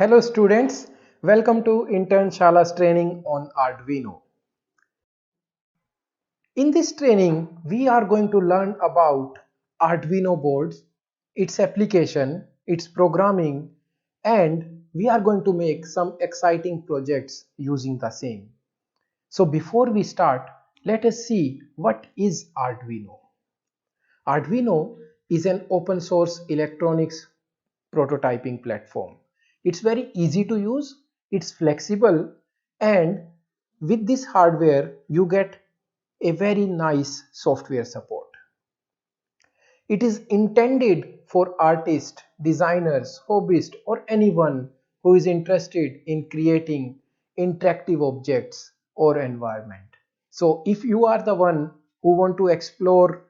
Hello students, welcome to Intern Shala's training on Arduino. In this training, we are going to learn about Arduino boards, its application, its programming, and we are going to make some exciting projects using the same. So before we start, let us see what is Arduino. Arduino is an open source electronics prototyping platform. It's very easy to use, it's flexible, and with this hardware you get a very nice software support. It is intended for artists, designers, hobbyists, or anyone who is interested in creating interactive objects or environment. So if you are the one who want to explore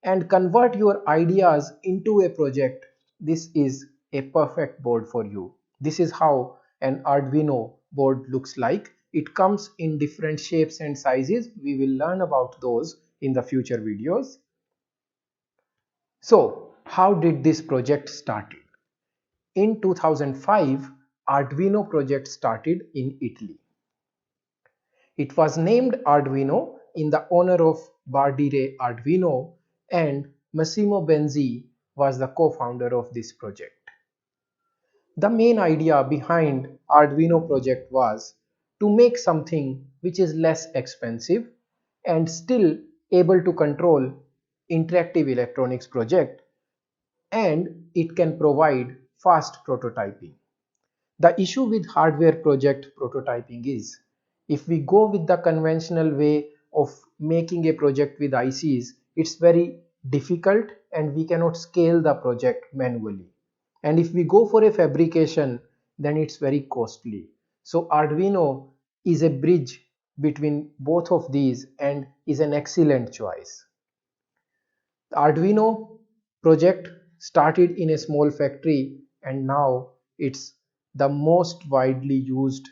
and convert your ideas into a project, this is a perfect board for you. This is how an Arduino board looks like. It comes in different shapes and sizes. We will learn about those in the future videos. So, how did this project started? In 2005, Arduino project started in Italy. It was named Arduino in the honor of Bardire Arduino, and Massimo Benzi was the co-founder of this project. The main idea behind Arduino project was to make something which is less expensive and still able to control interactive electronics project, and it can provide fast prototyping. The issue with hardware project prototyping is if we go with the conventional way of making a project with ICs, it's very difficult and we cannot scale the project manually. And if we go for a fabrication, then it's very costly. So Arduino is a bridge between both of these and is an excellent choice. The Arduino project started in a small factory and now it's the most widely used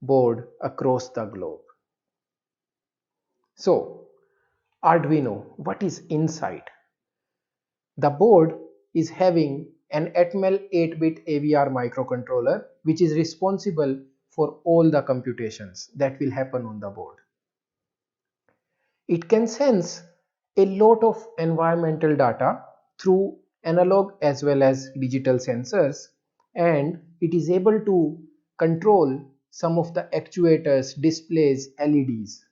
board across the globe. So, Arduino, what is inside? The board is having an Atmel 8-bit AVR microcontroller which is responsible for all the computations that will happen on the board. It can sense a lot of environmental data through analog as well as digital sensors, and it is able to control some of the actuators, displays, LEDs.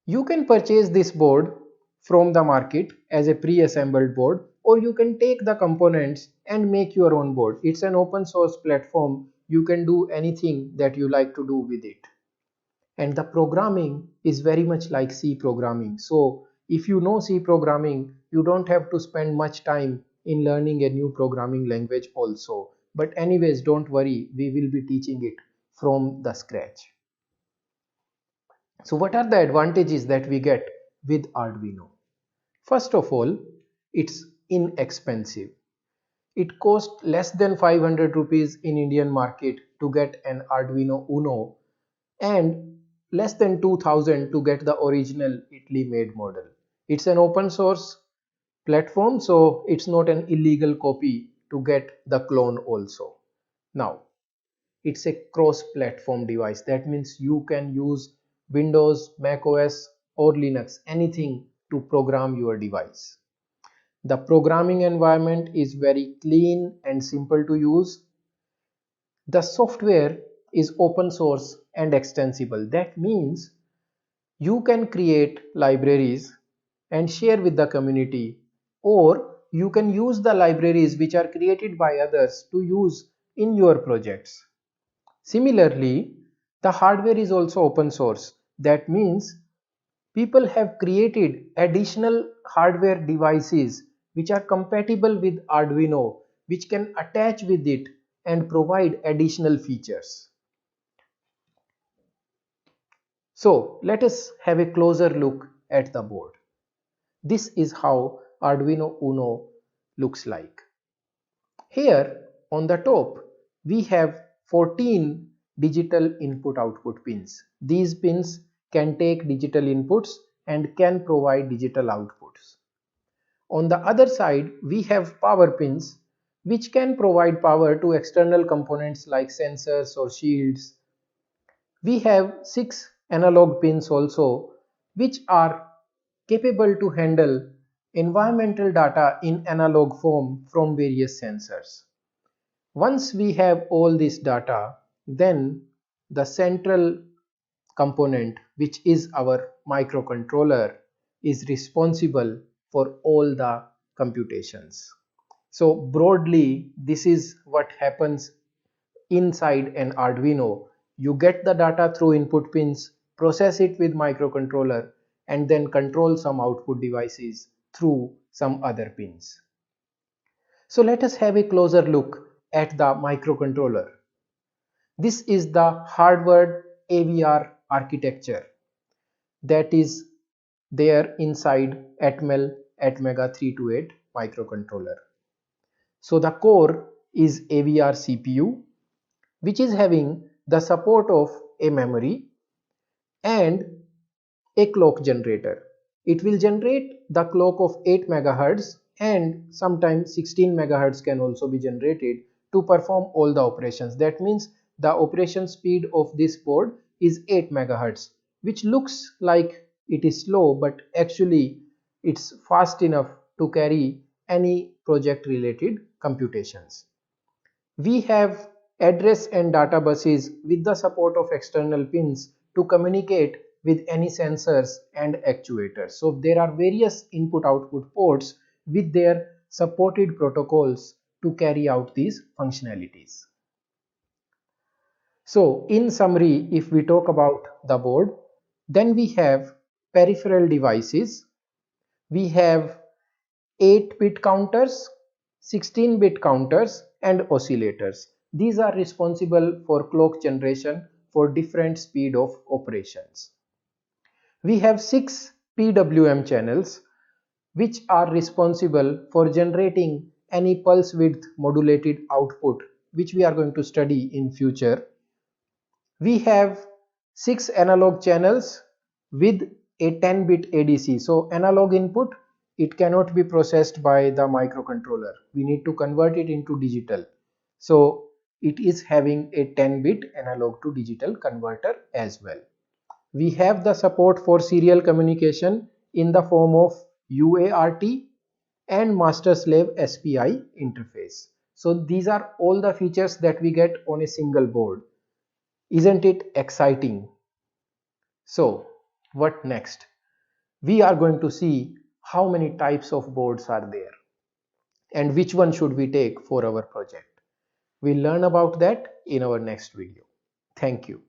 You can purchase this board from the market as a pre-assembled board, or you can take the components and make your own board. It's an open source platform. You can do anything that you like to do with it. And the programming is very much like C programming. So if you know C programming, you don't have to spend much time in learning a new programming language also. But anyways, don't worry, we will be teaching it from the scratch. So what are the advantages that we get with Arduino? First of all, it's inexpensive. It costs less than 500 rupees in Indian market to get an Arduino Uno and less than 2000 to get the original Italy made model. It's an open source platform, so it's not an illegal copy to get the clone also. Now, it's a cross platform device. That means you can use Windows, Mac OS or Linux, anything to program your device. The programming environment is very clean and simple to use. The software is open source and extensible. That means you can create libraries and share with the community, or you can use the libraries which are created by others to use in your projects. Similarly, the hardware is also open source. That means people have created additional hardware devices which are compatible with Arduino, which can attach with it and provide additional features. So let us have a closer look at the board. This is how Arduino Uno looks like. Here on the top we have 14 digital input output pins. These pins can take digital inputs and can provide digital outputs. On the other side we have power pins which can provide power to external components like sensors or shields. We have 6 analog pins also, which are capable to handle environmental data in analog form from various sensors. Once we have all this data, then the central component, which is our microcontroller, is responsible for all the computations. So broadly, this is what happens inside an Arduino. You get the data through input pins, process it with microcontroller, and then control some output devices through some other pins. So let us have a closer look at the microcontroller. This is the hardware AVR architecture that is there inside Atmel Atmega 328 microcontroller. So the core is AVR CPU, which is having the support of a memory and a clock generator. It will generate the clock of 8 MHz and sometimes 16 MHz can also be generated to perform all the operations. That means the operation speed of this board is 8 MHz, which looks like it is slow, but actually it's fast enough to carry any project related computations. We have address and data buses with the support of external pins to communicate with any sensors and actuators. So there are various input-output ports with their supported protocols to carry out these functionalities. So in summary, if we talk about the board, then we have peripheral devices, we have 8-bit counters, 16-bit counters and oscillators. These are responsible for clock generation for different speed of operations. We have 6 PWM channels which are responsible for generating any pulse width modulated output, which we are going to study in future. We have 6 analog channels with a 10-bit ADC. So analog input, it cannot be processed by the microcontroller. We need to convert it into digital. So it is having a 10-bit analog to digital converter as well. We have the support for serial communication in the form of UART and master-slave SPI interface. So these are all the features that we get on a single board. Isn't it exciting? So what next? We are going to see how many types of boards are there and which one should we take for our project. We'll learn about that in our next video. Thank you.